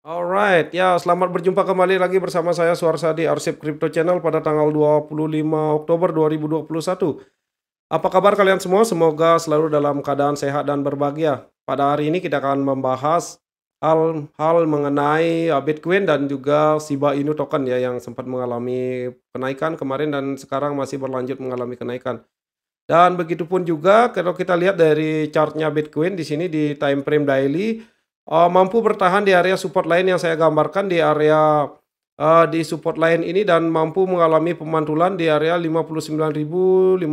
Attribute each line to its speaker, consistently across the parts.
Speaker 1: Alright, ya selamat berjumpa kembali lagi bersama saya Suarsa di Arsip Crypto Channel pada tanggal 25 Oktober 2021. Apa kabar kalian semua? Semoga selalu dalam keadaan sehat dan berbahagia. Pada hari ini kita akan membahas hal-hal mengenai Bitcoin dan juga Shiba Inu token ya yang sempat mengalami kenaikan kemarin dan sekarang masih berlanjut mengalami kenaikan. Dan begitupun juga kalau kita lihat dari chartnya Bitcoin di sini di time frame daily, mampu bertahan di area support line yang saya gambarkan di area, di support line ini dan mampu mengalami pemantulan di area 59.515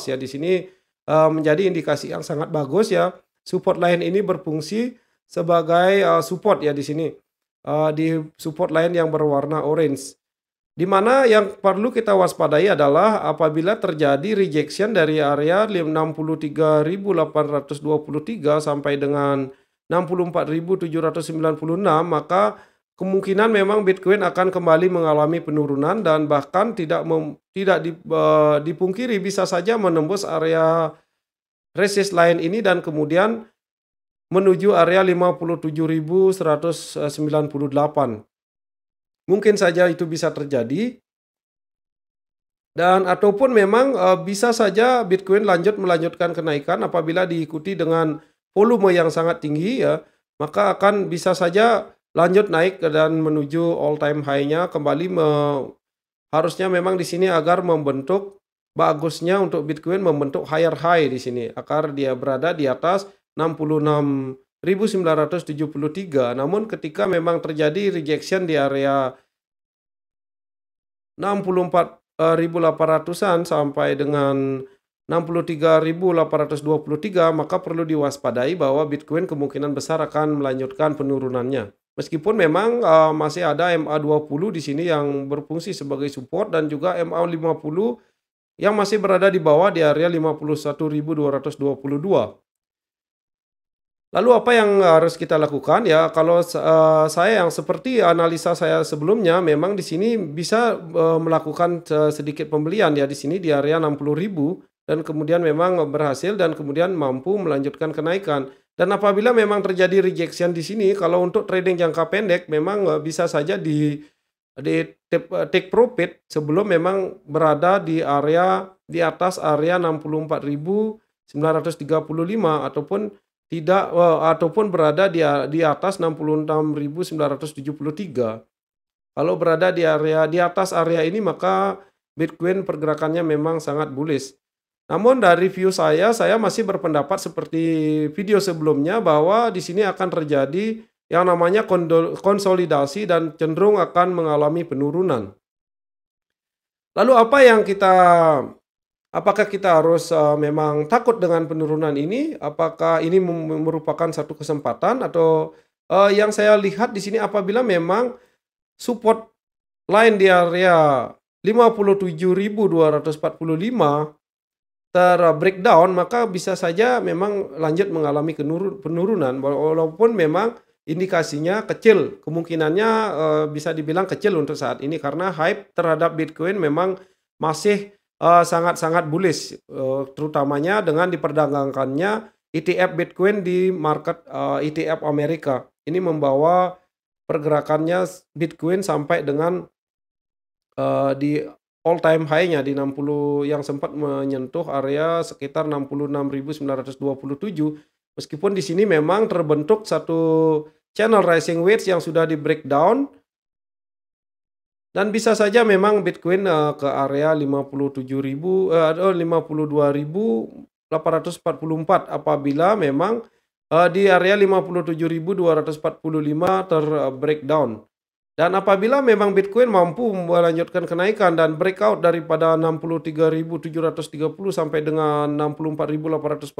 Speaker 1: ya. Di sini, menjadi indikasi yang sangat bagus ya. Support line ini berfungsi sebagai, support ya di sini, di support line yang berwarna orange. Di mana yang perlu kita waspadai adalah apabila terjadi rejection dari area 63.823 sampai dengan 64.796, maka kemungkinan memang Bitcoin akan kembali mengalami penurunan dan bahkan dipungkiri bisa saja menembus area resist line ini dan kemudian menuju area 57.198. Mungkin saja itu bisa terjadi dan ataupun memang, bisa saja Bitcoin melanjutkan kenaikan apabila diikuti dengan volume yang sangat tinggi ya, maka akan bisa saja lanjut naik dan menuju all time high-nya kembali harusnya memang di sini agar membentuk bagusnya untuk Bitcoin membentuk higher high di sini, agar dia berada di atas 66.973. Namun ketika memang terjadi rejection di area 64.800-an sampai dengan 63.823, maka perlu diwaspadai bahwa Bitcoin kemungkinan besar akan melanjutkan penurunannya. Meskipun memang, masih ada MA20 di sini yang berfungsi sebagai support dan juga MA50 yang masih berada di bawah di area 51.222. Lalu apa yang harus kita lakukan ya kalau saya yang seperti analisa saya sebelumnya memang di sini bisa, melakukan sedikit pembelian ya di sini di area 60.000 dan kemudian memang berhasil dan kemudian mampu melanjutkan kenaikan. Dan apabila memang terjadi rejection di sini kalau untuk trading jangka pendek memang, bisa saja take profit sebelum memang berada di area di atas area 64.935 ataupun tidak, ataupun berada di atas 66.973. Kalau berada di atas area ini maka Bitcoin pergerakannya memang sangat bullish. Namun dari view saya masih berpendapat seperti video sebelumnya bahwa di sini akan terjadi yang namanya konsolidasi dan cenderung akan mengalami penurunan. Lalu apakah kita harus, memang takut dengan penurunan ini? Apakah ini merupakan satu kesempatan atau, yang saya lihat di sini apabila memang support line di area 57.245 breakdown, maka bisa saja memang lanjut mengalami penurunan walaupun memang indikasinya kecil, kemungkinannya, bisa dibilang kecil untuk saat ini karena hype terhadap Bitcoin memang masih, sangat-sangat bullish, terutamanya dengan diperdagangkannya ETF Bitcoin di market, ETF Amerika. Ini membawa pergerakannya Bitcoin sampai dengan, di all time high-nya di 60 yang sempat menyentuh area sekitar 66.927. Meskipun di sini memang terbentuk satu channel rising wedge yang sudah di-breakdown dan bisa saja memang Bitcoin, ke area 52.844 apabila memang, di area 57.245 breakdown. Dan apabila memang Bitcoin mampu melanjutkan kenaikan dan breakout daripada 63.730 sampai dengan 64.842,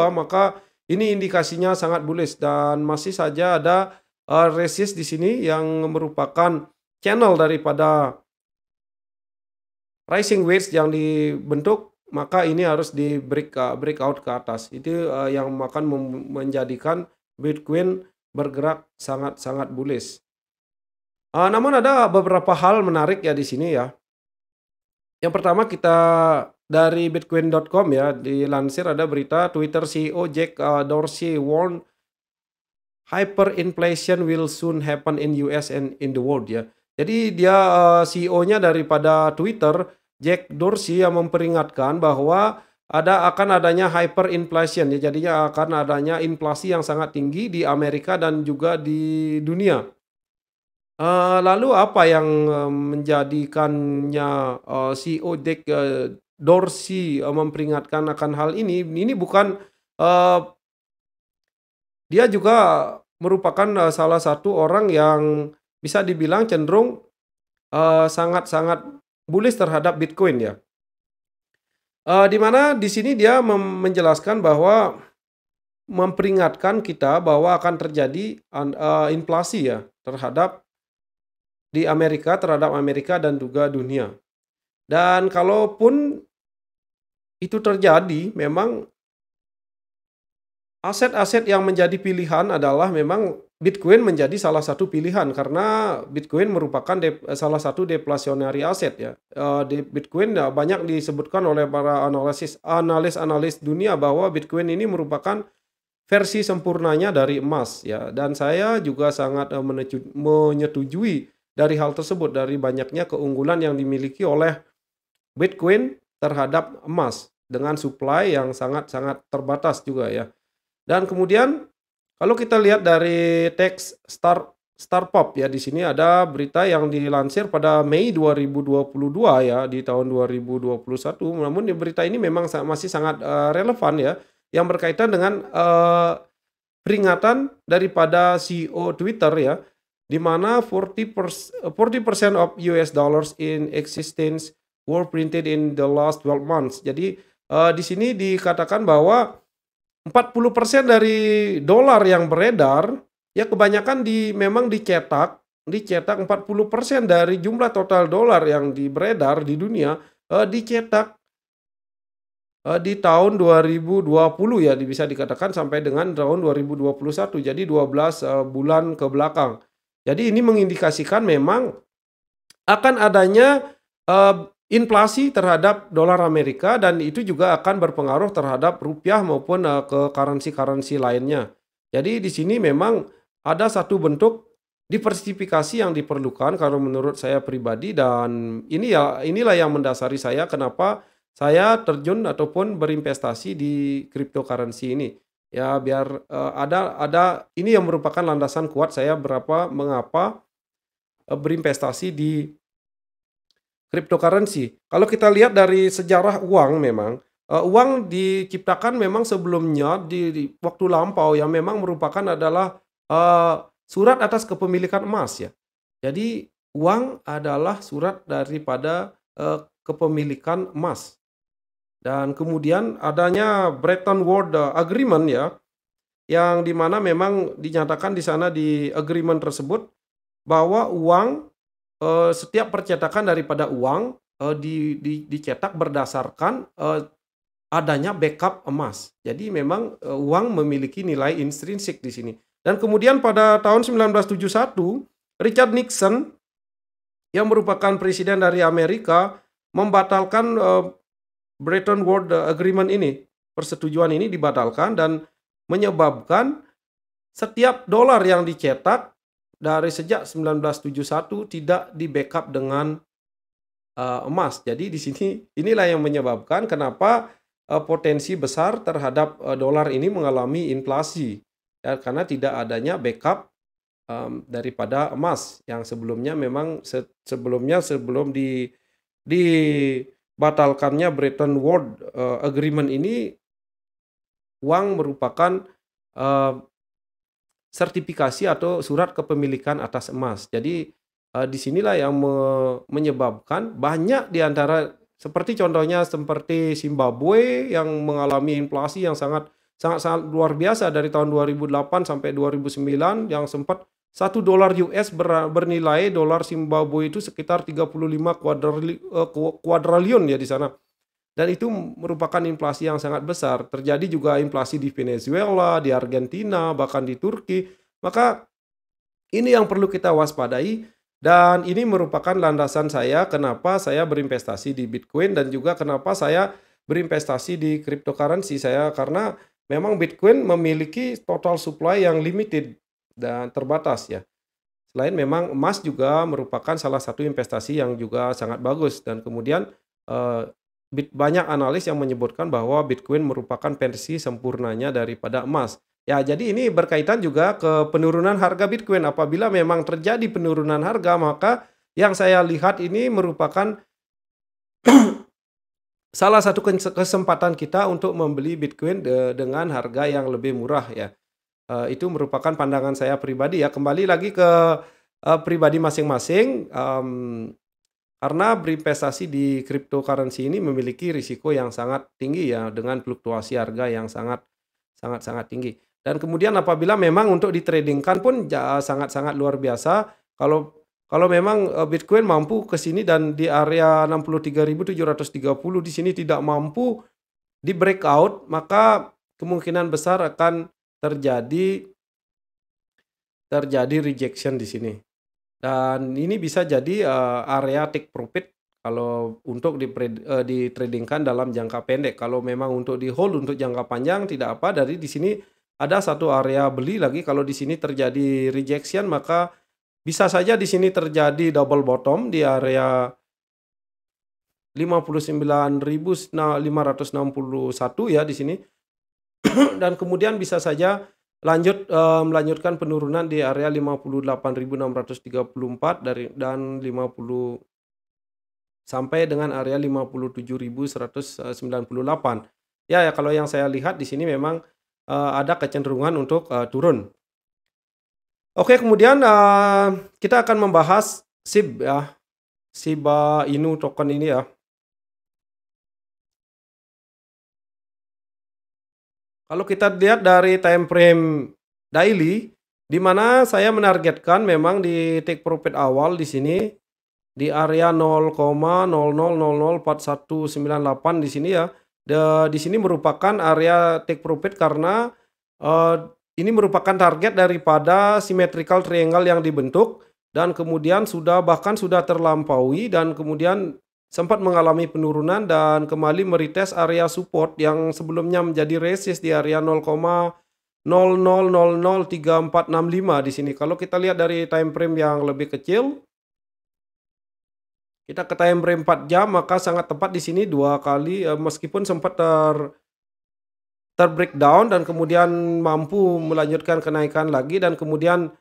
Speaker 1: maka ini indikasinya sangat bullish dan masih saja ada, resist di sini yang merupakan channel daripada rising wedge yang dibentuk, maka ini harus breakout ke atas. Itu, yang akan menjadikan Bitcoin bergerak sangat-sangat bullish. Namun ada beberapa hal menarik ya di sini ya. Yang pertama kita dari Bitcoin.com ya, dilansir ada berita Twitter CEO Jack, Dorsey warn hyperinflation will soon happen in US and in the world ya. Jadi dia CEO-nya daripada Twitter, Jack Dorsey yang memperingatkan bahwa akan adanya hyperinflation ya. Jadinya akan adanya inflasi yang sangat tinggi di Amerika dan juga di dunia. Lalu apa yang menjadikannya CEO Jack Dorsey memperingatkan akan hal ini? Ini bukan eee dia juga merupakan, salah satu orang yang bisa dibilang cenderung, sangat-sangat bullish terhadap Bitcoin ya. Di mana di sini dia menjelaskan bahwa memperingatkan kita bahwa akan terjadi inflasi ya terhadap Amerika dan juga dunia. Dan kalaupun itu terjadi memang aset-aset yang menjadi pilihan adalah memang Bitcoin menjadi salah satu pilihan karena Bitcoin merupakan salah satu deflasionary aset ya. Di Bitcoin ya banyak disebutkan oleh para analis dunia bahwa Bitcoin ini merupakan versi sempurnanya dari emas ya. Dan saya juga sangat menyetujui dari hal tersebut, dari banyaknya keunggulan yang dimiliki oleh Bitcoin terhadap emas dengan supply yang sangat-sangat terbatas juga ya. Dan kemudian kalau kita lihat dari teks Starpop ya, di sini ada berita yang dilansir pada Mei 2022 ya, di tahun 2021. Namun di berita ini memang masih sangat relevan ya, yang berkaitan dengan peringatan daripada CEO Twitter ya, di mana 40% of US dollars in existence were printed in the last 12 months. Jadi di sini dikatakan bahwa 40% dari dolar yang beredar, ya kebanyakan memang dicetak 40% dari jumlah total dolar yang beredar di dunia, dicetak di tahun 2020 ya, bisa dikatakan sampai dengan tahun 2021, jadi 12 bulan ke belakang. Jadi ini mengindikasikan memang akan adanya inflasi terhadap dolar Amerika dan itu juga akan berpengaruh terhadap rupiah maupun ke currency-currency lainnya. Jadi di sini memang ada satu bentuk diversifikasi yang diperlukan kalau menurut saya pribadi, dan inilah yang mendasari saya kenapa saya terjun ataupun berinvestasi di cryptocurrency ini. Ya biar ada ini yang merupakan landasan kuat saya mengapa berinvestasi di cryptocurrency. Kalau kita lihat dari sejarah uang memang, uang diciptakan memang sebelumnya di waktu lampau yang memang merupakan adalah, surat atas kepemilikan emas ya. Jadi uang adalah surat daripada, kepemilikan emas. Dan kemudian adanya Bretton Woods Agreement ya, yang di mana memang dinyatakan di sana di agreement tersebut bahwa uang, setiap percetakan daripada uang dicetak berdasarkan adanya backup emas. Jadi memang uang memiliki nilai intrinsik di sini. Dan kemudian pada tahun 1971 Richard Nixon yang merupakan presiden dari Amerika membatalkan Bretton Woods Agreement ini. Persetujuan ini dibatalkan dan menyebabkan setiap dolar yang dicetak dari sejak 1971 tidak di-backup dengan emas. Jadi di sini inilah yang menyebabkan kenapa potensi besar terhadap dolar ini mengalami inflasi. Ya, karena tidak adanya backup daripada emas yang sebelumnya memang sebelum dibatalkannya Bretton Woods Agreement ini, uang merupakan sertifikasi atau surat kepemilikan atas emas. Jadi disinilah yang menyebabkan banyak di antara seperti contohnya seperti Zimbabwe yang mengalami inflasi yang sangat luar biasa dari tahun 2008 sampai 2009, yang sempat $1 US bernilai dolar Zimbabwe itu sekitar 35 kuadriliun ya di sana. Dan itu merupakan inflasi yang sangat besar. Terjadi juga inflasi di Venezuela, di Argentina, bahkan di Turki. Maka ini yang perlu kita waspadai, dan ini merupakan landasan saya kenapa saya berinvestasi di Bitcoin dan juga kenapa saya berinvestasi di cryptocurrency saya, karena memang Bitcoin memiliki total supply yang limited. dan terbatas ya. Selain memang emas juga merupakan salah satu investasi yang juga sangat bagus dan kemudian, eee, banyak analis yang menyebutkan bahwa Bitcoin merupakan versi sempurnanya daripada emas. Ya, jadi ini berkaitan juga ke penurunan harga Bitcoin. Apabila memang terjadi penurunan harga, maka yang saya lihat ini merupakan salah satu kesempatan kita untuk membeli Bitcoin dengan harga yang lebih murah ya. Itu merupakan pandangan saya pribadi ya. Kembali lagi ke, pribadi masing-masing, karena berinvestasi di cryptocurrency ini memiliki risiko yang sangat tinggi ya, dengan fluktuasi harga yang sangat tinggi. Dan kemudian apabila memang untuk di-trading-kan pun sangat-sangat luar biasa, kalau kalau memang, Bitcoin mampu ke sini dan di area 63.730 di sini tidak mampu di breakout, maka kemungkinan besar akan terjadi terjadi rejection di sini. Dan ini bisa jadi, area take profit kalau untuk di-trading-kan dalam jangka pendek. Kalau memang untuk di-hold untuk jangka panjang tidak apa, dari di sini ada satu area beli lagi. Kalau di sini terjadi rejection, maka bisa saja di sini terjadi double bottom di area 59.561 ya di sini. Dan kemudian bisa saja melanjutkan penurunan di area 58.634 dan 50 sampai dengan area 57.198. Ya, ya kalau yang saya lihat di sini memang, ada kecenderungan untuk, turun. Oke, kemudian, kita akan membahas SHIB ya, Shiba Inu token ini ya. Kalau kita lihat dari time frame daily, di mana saya menargetkan memang di take profit awal di sini, di area 0,00004198 di sini ya. Di sini merupakan area take profit karena, eee, ini merupakan target daripada symmetrical triangle yang dibentuk dan kemudian bahkan sudah terlampaui dan kemudian sempat mengalami penurunan dan kembali meretest area support yang sebelumnya menjadi resist di area 0,00003465 di sini. Kalau kita lihat dari time frame yang lebih kecil, kita ke time frame 4 jam maka sangat tepat di sini 2 kali, meskipun sempat breakdown dan kemudian mampu melanjutkan kenaikan lagi dan kemudian,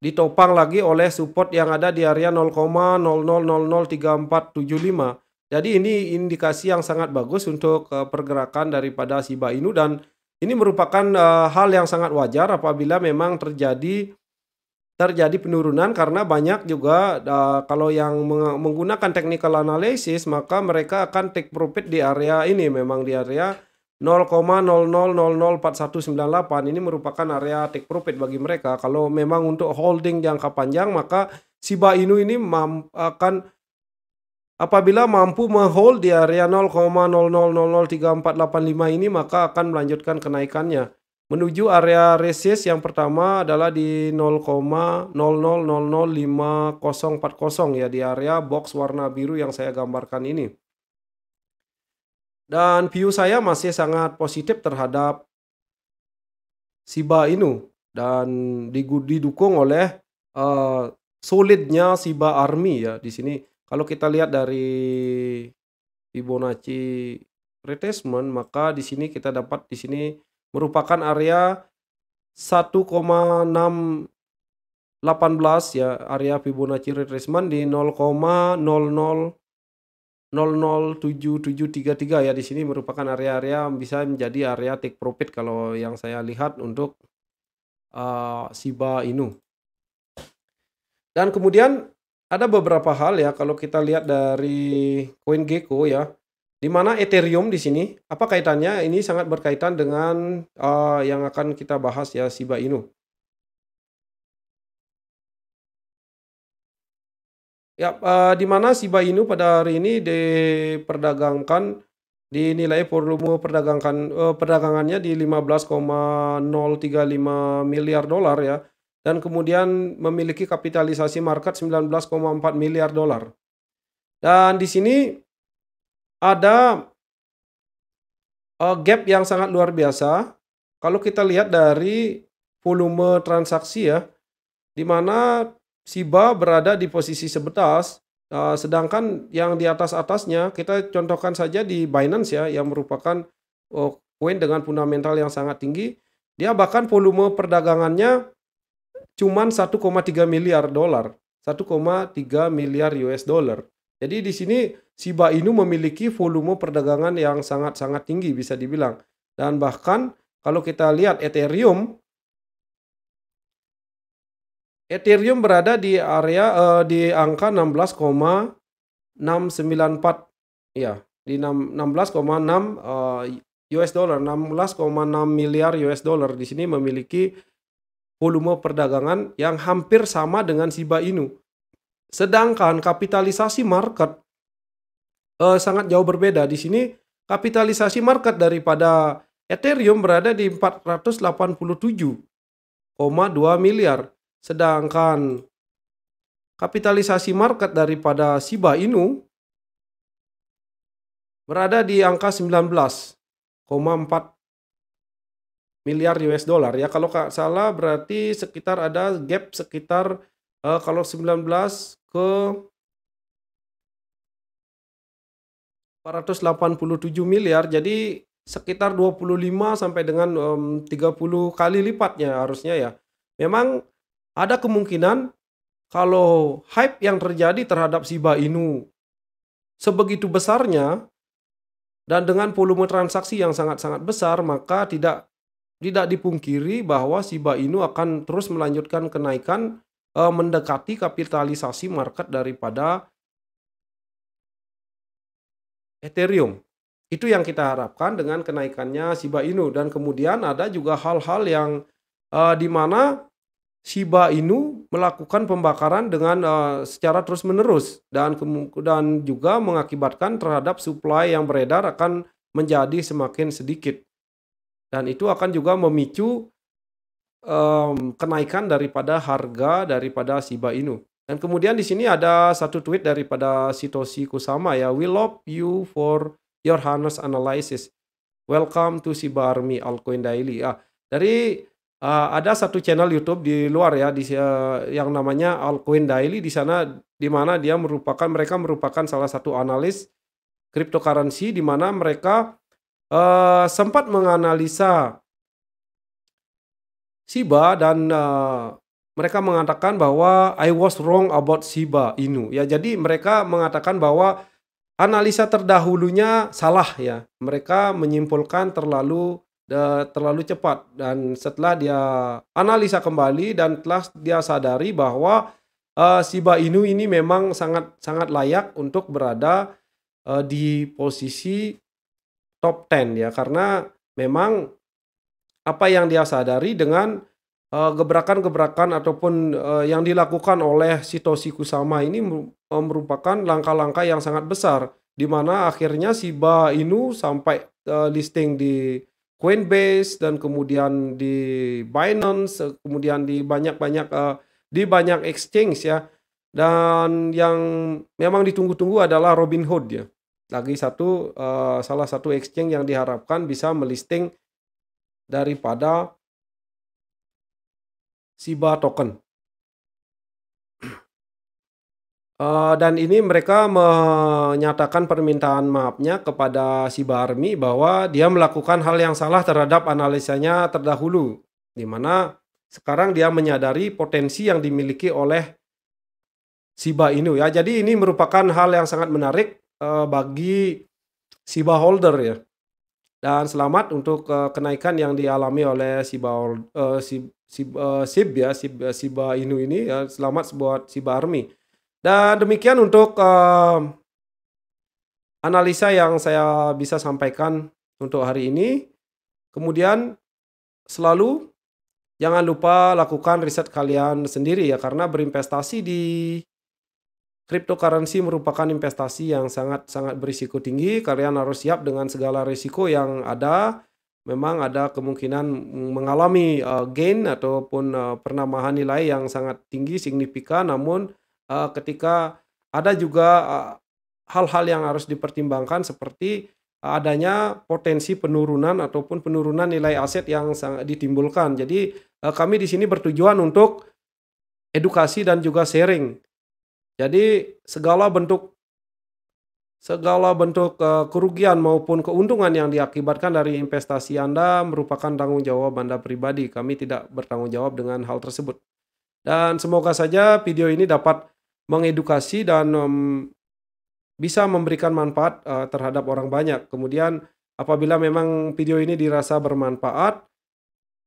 Speaker 1: ditopang lagi oleh support yang ada di area 0,00003475. Jadi ini indikasi yang sangat bagus untuk, pergerakan daripada Shiba Inu dan ini merupakan, hal yang sangat wajar apabila memang terjadi penurunan karena banyak juga, kalau yang menggunakan technical analysis maka mereka akan take profit di area ini, memang di area 0,00004198 ini merupakan area take profit bagi mereka. Kalau memang untuk holding jangka panjang maka Shiba Inu ini apabila mampu meng-hold di area 0,00003485 ini maka akan melanjutkan kenaikannya menuju area resist yang pertama adalah di 0,00005040 ya, di area box warna biru yang saya gambarkan ini. Dan view saya masih sangat positif terhadap Shiba Inu dan didukung oleh, solidnya Shiba Army ya di sini. Kalau kita lihat dari Fibonacci retracement maka di sini kita dapat di sini merupakan area 1,618 ya, area Fibonacci retracement di 0,00007733 ya, di sini merupakan area-area bisa menjadi area take profit kalau yang saya lihat untuk, Shiba Inu. Dan kemudian ada beberapa hal ya kalau kita lihat dari CoinGecko ya, di mana Ethereum di sini, apa kaitannya? Ini sangat berkaitan dengan, yang akan kita bahas ya, Shiba Inu. Ya, di mana Shiba Inu pada hari ini diperdagangkan dinilai volume perdagangannya di 15,035 miliar dolar ya, dan kemudian memiliki kapitalisasi market 19,4 miliar dolar. Dan di sini ada, gap yang sangat luar biasa. Kalau kita lihat dari volume transaksi ya, di mana SHIBA berada di posisi 11, sedangkan yang di atas-atasnya kita contohkan saja di Binance ya, yang merupakan koin dengan fundamental yang sangat tinggi. Dia bahkan volume perdagangannya cuman 1,3 miliar dolar, 1,3 miliar US dollar. Jadi di sini Shiba Inu memiliki volume perdagangan yang sangat-sangat tinggi bisa dibilang. Dan bahkan kalau kita lihat Ethereum berada di area di angka 16,694 ya, di 16,6 US dollar, 16,6 miliar US dollar. Di sini memiliki volume perdagangan yang hampir sama dengan Shiba Inu. Sedangkan kapitalisasi market sangat jauh berbeda. Di sini kapitalisasi market daripada Ethereum berada di 487,2 miliar. Sedangkan kapitalisasi market daripada Shiba Inu berada di angka 19,4 miliar US dollar ya. Kalau nggak salah berarti sekitar ada gap sekitar kalau 19 ke 487 miliar, jadi sekitar 25 sampai dengan 30 kali lipatnya harusnya ya. Memang ada kemungkinan kalau hype yang terjadi terhadap Shiba Inu sebegitu besarnya dan dengan volume transaksi yang sangat-sangat besar, maka tidak dipungkiri bahwa Shiba Inu akan terus melanjutkan kenaikan mendekati kapitalisasi market daripada Ethereum. Itu yang kita harapkan dengan kenaikannya Shiba Inu. Dan kemudian ada juga hal-hal yang di mana Shiba Inu melakukan pembakaran dengan secara terus-menerus dan juga mengakibatkan terhadap supply yang beredar akan menjadi semakin sedikit. Dan itu akan juga memicu kenaikan daripada harga daripada Shiba Inu. Dan kemudian di sini ada satu tweet daripada Satoshi Kusama ya, "We love you for your honest analysis. Welcome to Shiba Army Altcoin Daily." Ada satu channel YouTube di luar ya, yang namanya Altcoin Daily. Di sana di mana mereka merupakan salah satu analis cryptocurrency, di mana mereka sempat menganalisa Shiba dan mereka mengatakan bahwa I was wrong about Shiba Inu. Ya, jadi mereka mengatakan bahwa analisa terdahulunya salah ya. Mereka menyimpulkan terlalu cepat, dan setelah dia analisa kembali dan telah dia sadari bahwa Shiba Inu ini memang sangat layak untuk berada di posisi top 10 ya, karena memang apa yang dia sadari dengan gebrakan-gebrakan ataupun yang dilakukan oleh Satoshi Kusama ini merupakan langkah-langkah yang sangat besar, di mana akhirnya Shiba Inu sampai listing di Coinbase dan kemudian di Binance, kemudian di banyak exchange ya. Dan yang memang ditunggu-tunggu adalah Robinhood ya. Lagi salah satu exchange yang diharapkan bisa melisting daripada Shiba token. Dan ini mereka menyatakan permintaan maafnya kepada Shiba Army bahwa dia melakukan hal yang salah terhadap analisanya terdahulu, di mana sekarang dia menyadari potensi yang dimiliki oleh Shiba Inu ya. Jadi ini merupakan hal yang sangat menarik bagi Shiba holder ya. Dan selamat untuk kenaikan yang dialami oleh Shiba Inu ini ya. Selamat buat Shiba Army. Dan demikian untuk analisa yang saya bisa sampaikan untuk hari ini. Kemudian selalu jangan lupa lakukan riset kalian sendiri ya, karena berinvestasi di cryptocurrency merupakan investasi yang sangat berisiko tinggi. Kalian harus siap dengan segala risiko yang ada. Memang ada kemungkinan mengalami gain ataupun penambahan nilai yang sangat tinggi signifikan, namun ketika ada juga hal-hal yang harus dipertimbangkan seperti adanya potensi penurunan ataupun penurunan nilai aset yang sangat ditimbulkan. Jadi, kami di sini bertujuan untuk edukasi dan juga sharing. Jadi segala bentuk, kerugian maupun keuntungan yang diakibatkan dari investasi Anda merupakan tanggung jawab Anda pribadi. Kami tidak bertanggung jawab dengan hal tersebut. Dan semoga saja video ini dapat mengedukasi dan, bisa memberikan manfaat, terhadap orang banyak. Kemudian apabila memang video ini dirasa bermanfaat,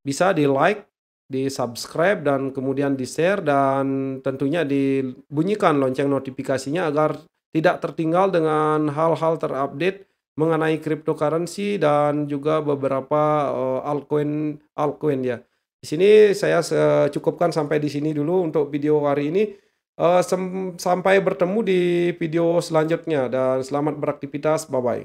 Speaker 1: bisa di-like, di-subscribe, dan kemudian di-share, dan tentunya dibunyikan lonceng notifikasinya agar tidak tertinggal dengan hal-hal terupdate mengenai cryptocurrency dan juga beberapa, altcoin ya. Di sini saya cukupkan sampai di sini dulu untuk video hari ini. Sampai bertemu di video selanjutnya dan selamat beraktivitas, bye-bye.